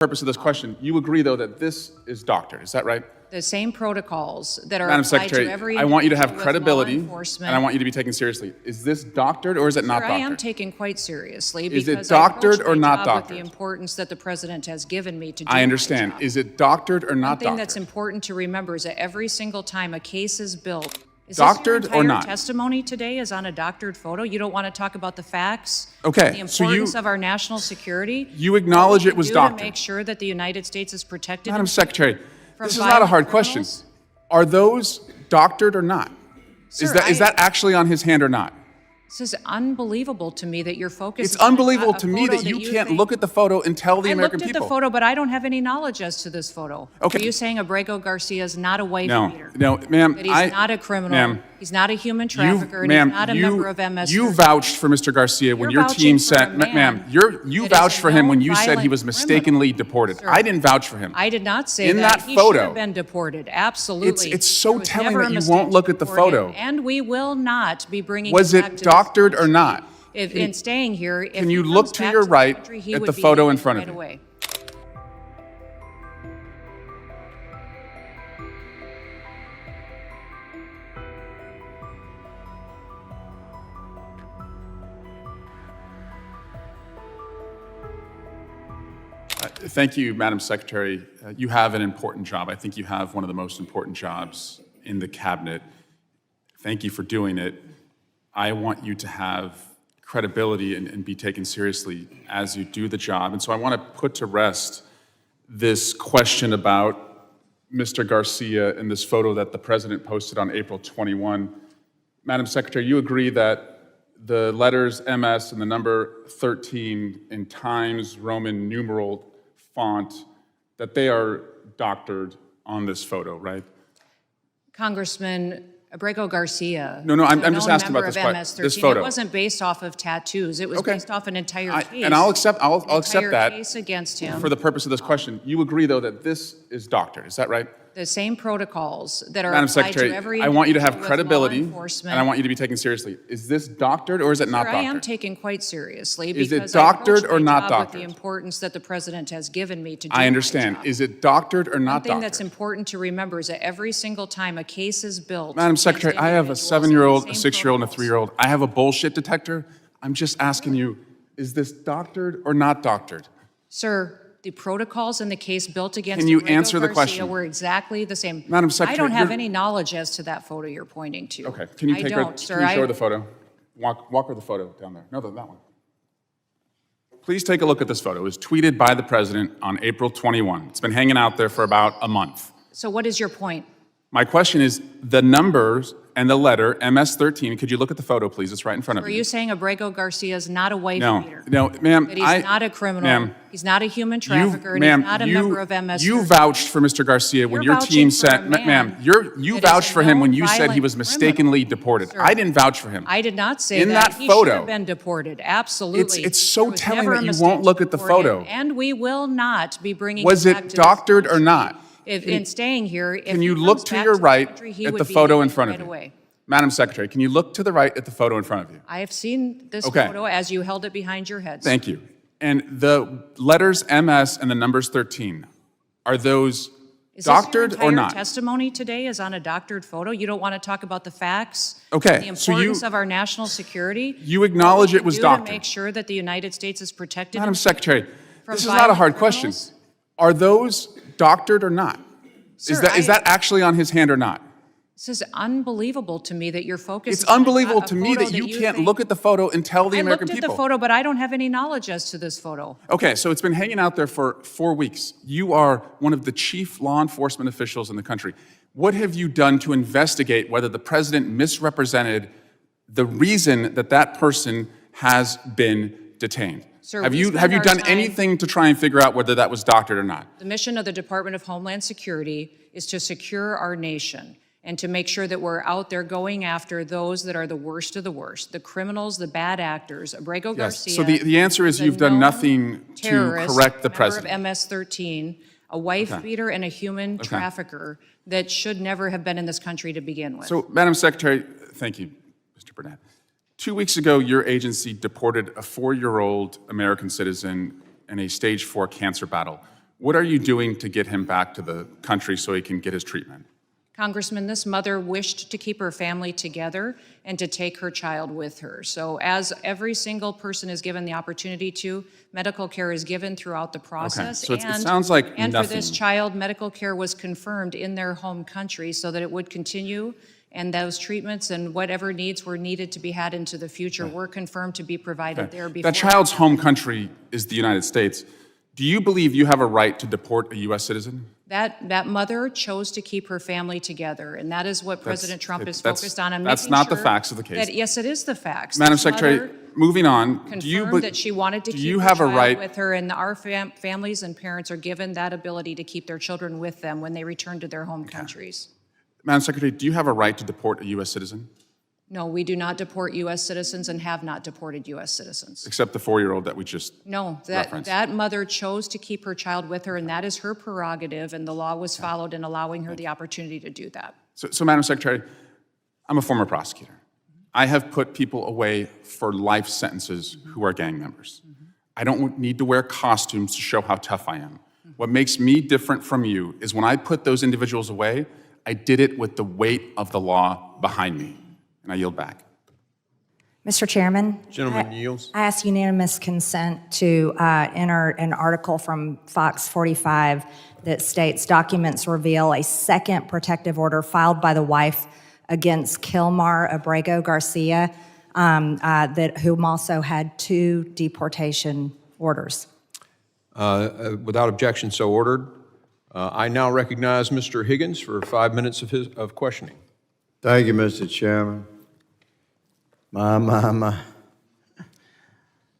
purpose of this question, you agree, though, that this is doctored, is that right? The same protocols that are Madam applied Secretary, to every I want you to have individual with credibility, law and enforcement. I want you to be taken seriously. Is this doctored or is it not Sir, doctored? I am taken quite seriously Is it because doctored I or approach my not job doctored? with the importance that the president has given me to do I understand. my job. Is it doctored or not One thing doctored? that's important to remember is that every single time a case is built, is Doctored this or your not? entire testimony today is on a doctored photo? You don't want to talk about the facts? Okay, The so importance of our national security? You acknowledge it was Do doctored. to make sure that the United States is protected. Madam and Secretary, from this is not a violent hard question. criminals? Are those doctored or not? Is Sir, that actually on his hand or not? This is unbelievable to me that you're focused. It's unbelievable to me that you can't look at the photo and tell the American I looked people. at the photo, but I don't have any knowledge as to this photo. Okay. Are you saying Abrego Garcia is not a wife beater? No, ma'am. That he's not a criminal. Ma'am, He's not a human trafficker. And ma'am, he's not a member of MS. you vouched for Mr. Garcia when You're your team vouching for said, a man ma'am, you that is vouched a for him when known you said he was violent mistakenly deported. Sir, I didn't vouch for him. I did not say In that He photo, should have been deported. Absolutely. it's so There was telling never a that you mistake won't look to at the deport him, photo. And we will not be bringing Was him back it to this doctored or country. not? If in staying here, if Can you he look comes to back your the right country, he at would the be photo in taken front of right you? away. Thank you, Madam Secretary. You have an important job. I think you have one of the most important jobs in the cabinet. Thank you for doing it. I want you to have credibility and be taken seriously as you do the job. And so I want to put to rest this question about Mr. Garcia and this photo that the president posted on April 21. Madam Secretary, you agree that the letters MS and the number 13 in Times Roman numeral font, that they are doctored on this photo, right? Congressman Abrego Garcia. No, I'm a just known asking about member this of this MS-13. photo. It wasn't based off of tattoos. It was Okay. based off an entire case. And I'll accept An accept entire that case against him. for the purpose of this question. You agree, though, that this is doctored, is that right? The same protocols that are Madam applied Secretary, to every I want you to have individual with credibility, law and enforcement. I want you to be taken seriously. Is this doctored or is it not Sir, doctored? I am taken quite seriously Is it because doctored I approach or my not job doctored? with the importance that the president has given me to do I understand. my job. Is it doctored or One not thing doctored? that's important to remember is that every single time a case is built. Madam against Secretary, I have a individuals in the 7-year-old, same a 6-year-old, and a protocols. 3-year-old. I have a bullshit detector. I'm just asking you, is this doctored or not doctored? Sir, the protocols in the case built against Can you Abrego answer the Garcia question? were exactly the same. Madam Secretary, I don't have you're- any knowledge as to that photo you're pointing to. Okay, can you I take don't, her, sir. can you show her the photo? Walk her the photo down there. No, that one. Please take a look at this photo. It was tweeted by the president on April 21. It's been hanging out there for about a month. So what is your point? My question is, the numbers and the letter, MS-13, could you look at the photo, please? It's right in front of Are you. you saying Abrego Garcia is not a wife No, beater? no, ma'am. That he's not a criminal? Ma'am, He's not a human trafficker? And ma'am, he's not a member of MS-13? you vouched for Mr. Garcia when You're your team vouching for said, a man ma'am, you that is vouched a for him when known you said he was violent mistakenly deported. Sir, I didn't vouch for him. I did not say In that He photo, should have been deported. Absolutely. it's so There was telling never that a you mistake won't look to at the deport him, photo. And we will not be bringing Was him back it to this doctored or country. not? If in staying here, if Can he you comes look to back your the right country, he at would the be photo in taken front right of you? away. Madam Secretary, can you look to the right at the photo in front of you? I have seen this Okay. photo as you held it behind your head. Thank you. And the letters MS and the numbers 13, are those Is doctored this your or entire not? testimony today is on a doctored photo? You don't want to talk about the facts? Okay, The so you- importance of our national security? You acknowledge it was Do doctored. to make sure that the United States is protected? Madam and Secretary, from this is not a violent hard question. criminals? Are those doctored or not? Sir, Is that actually on his hand or not? This is unbelievable to me that you're focused. It's on unbelievable a to me photo that you can't think- look at the photo and tell the I American looked at people. the photo, but I don't have any knowledge as to this photo. Okay, so it's been hanging out there for 4 weeks. You are one of the chief law enforcement officials in the country. What have you done to investigate whether the president misrepresented the reason that that person has been detained? Sir, have we you spend our done time- anything to try and figure out whether that was doctored or not? The mission of the Department of Homeland Security is to secure our nation and to make sure that we're out there going after those that are the worst of the worst, the criminals, the bad actors. Abrego Yes. Garcia. So the answer is a you've done known nothing to terrorist, correct the member president. of MS-13, a wife beater and a human trafficker that should never have been in this country to begin with. So, Madam Secretary, thank you, Mr. Burnett. 2 weeks ago, your agency deported a 4-year-old American citizen in a stage 4 cancer battle. What are you doing to get him back to the country so he can get his treatment? Congressman, this mother wished to keep her family together and to take her child with her. So as every single person is given the opportunity to, medical care is given throughout the process. So it sounds like and nothing. For this child, medical care was confirmed in their home country so that it would continue, and those treatments and whatever needs were needed to be had into the future were confirmed to be provided there before. That child's home country is the United States. Do you believe you have a right to deport a U.S. citizen? That mother chose to keep her family together, and that is what President Trump is focused on. That's making not the sure facts of the case. Yes, it is the facts. Madam This Secretary, mother moving on, confirmed that she wanted to do keep you her have a child right? with her, and our families and parents are given that ability to keep their children with them when they return to their home countries. Madam Secretary, do you have a right to deport a U.S. citizen? No, we do not deport U.S. citizens and have not deported U.S. citizens. Except the 4-year-old that we just No, referenced. that mother chose to keep her child with her, and that is her prerogative, and the law was followed in allowing her the opportunity to do that. So, Madam Secretary, I'm a former prosecutor. I have put people away for life sentences who are gang members. I don't need to wear costumes to show how tough I am. What makes me different from you is when I put those individuals away, I did it with the weight of the law behind me. And I yield back. Mr. Chairman. Gentleman yields. I ask unanimous consent to enter an article from Fox 45 that states documents reveal a second protective order filed by the wife against Kilmar Abrego Garcia, whom also had 2 deportation orders. Without objection, so ordered. I now recognize Mr. Higgins for 5 minutes of questioning. Thank you, Mr. Chairman. My.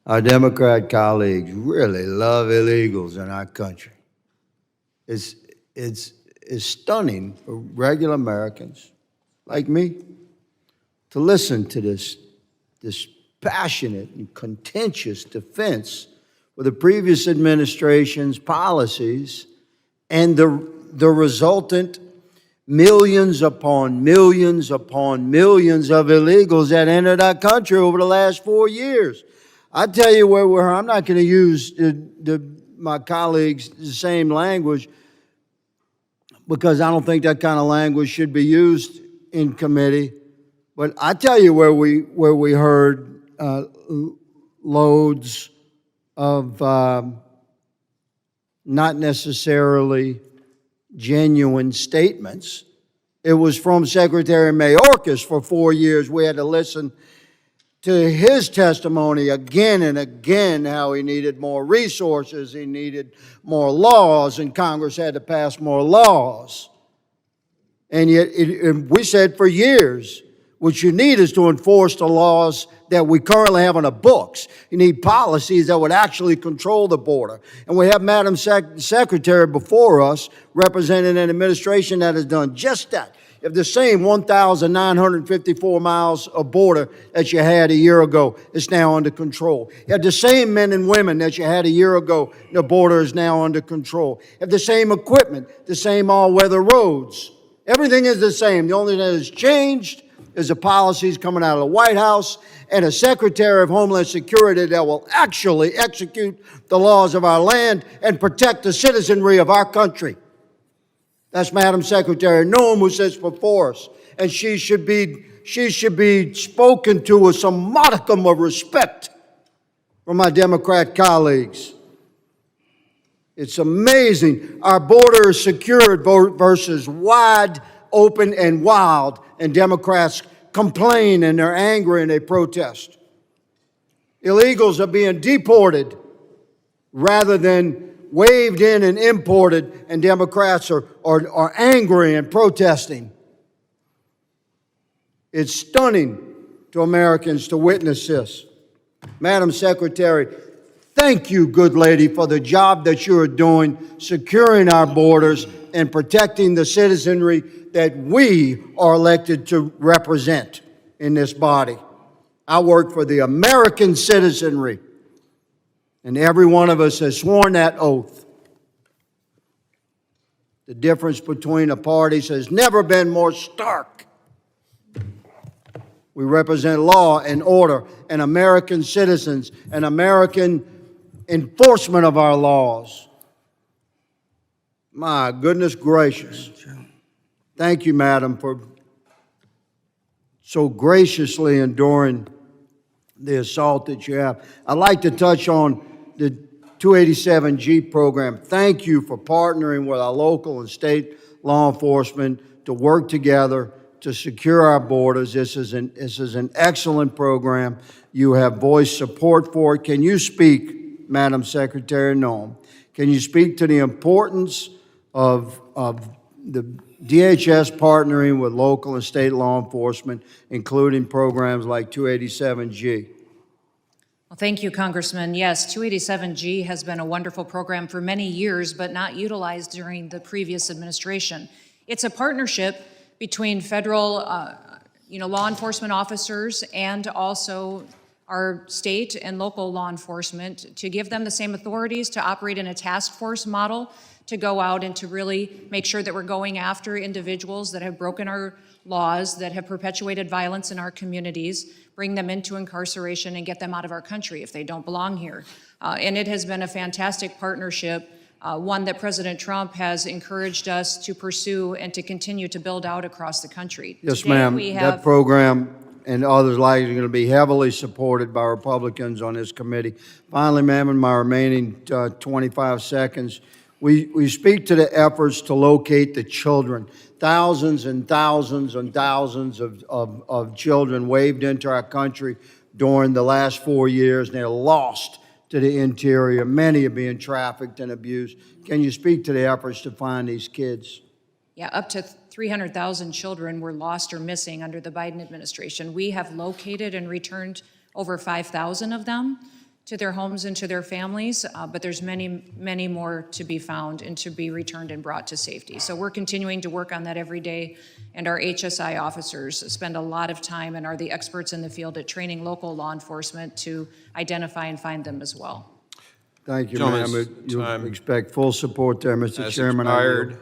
Our Democrat colleagues really love illegals in our country. It's stunning for regular Americans like me to listen to this passionate and contentious defense for the previous administration's policies and the resultant millions upon millions upon millions of illegals that entered our country over the last 4 years. I tell you where we're, I'm not going to use my colleagues' the same language because I don't think that kind of language should be used in committee. But I tell you where we heard loads of not necessarily genuine statements. It was from Secretary Mayorkas for 4 years. We had to listen to his testimony again and again, how he needed more resources, he needed more laws, and Congress had to pass more laws. And yet, we said for years, what you need is to enforce the laws that we currently have on the books. You need policies that would actually control the border. And we have Madam Secretary before us representing an administration that has done just that. If the same 1,954 miles of border that you had a year ago is now under control. If the same men and women that you had a year ago, the border is now under control. If the same equipment, the same all-weather roads, everything is the same. The only thing that has changed is the policies coming out of the White House and a Secretary of Homeland Security that will actually execute the laws of our land and protect the citizenry of our country. That's Madam Secretary Noem who sits before us, and she should be spoken to with some modicum of respect from my Democrat colleagues. It's amazing. Our border is secured versus wide open and wild, and Democrats complain and they're angry and they protest. Illegals are being deported rather than waved in and imported, and Democrats are angry and protesting. It's stunning to Americans to witness this. Madam Secretary, thank you, good lady, for the job that you are doing, securing our borders and protecting the citizenry that we are elected to represent in this body. I work for the American citizenry, and every one of us has sworn that oath. The difference between the parties has never been more stark. We represent law and order and American citizens and American enforcement of our laws. My goodness gracious. Thank you, madam, for so graciously enduring the assault that you have. I'd like to touch on the 287G program. Thank you for partnering with our local and state law enforcement to work together to secure our borders. This is an excellent program. You have voiced support for it. Can you speak, Madam Secretary Noem, can you speak to the importance of the DHS partnering with local and state law enforcement, including programs like 287G? Well, thank you, Congressman. Yes, 287G has been a wonderful program for many years, but not utilized during the previous administration. It's a partnership between federal, law enforcement officers and also our state and local law enforcement to give them the same authorities to operate in a task force model, to go out and to really make sure that we're going after individuals that have broken our laws, that have perpetuated violence in our communities, bring them into incarceration and get them out of our country if they don't belong here. And it has been a fantastic partnership, one that President Trump has encouraged us to pursue and to continue to build out across the country. Yes, Today ma'am. we That have- program and others like it are going to be heavily supported by Republicans on this committee. Finally, ma'am, in my remaining 25 seconds, we speak to the efforts to locate the children. Thousands and thousands and thousands of children waved into our country during the last 4 years, and they're lost to the interior. Many are being trafficked and abused. Can you speak to the efforts to find these kids? Yeah, up to 300,000 children were lost or missing under the Biden administration. We have located and returned over 5,000 of them to their homes and to their families, but there's many, many more to be found and to be returned and brought to safety. So we're continuing to work on that every day, and our HSI officers spend a lot of time and are the experts in the field at training local law enforcement to identify and find them as well. Thank you, ma'am. Gentleman's You time expect full support there, Mr. has Chairman. I will. expired.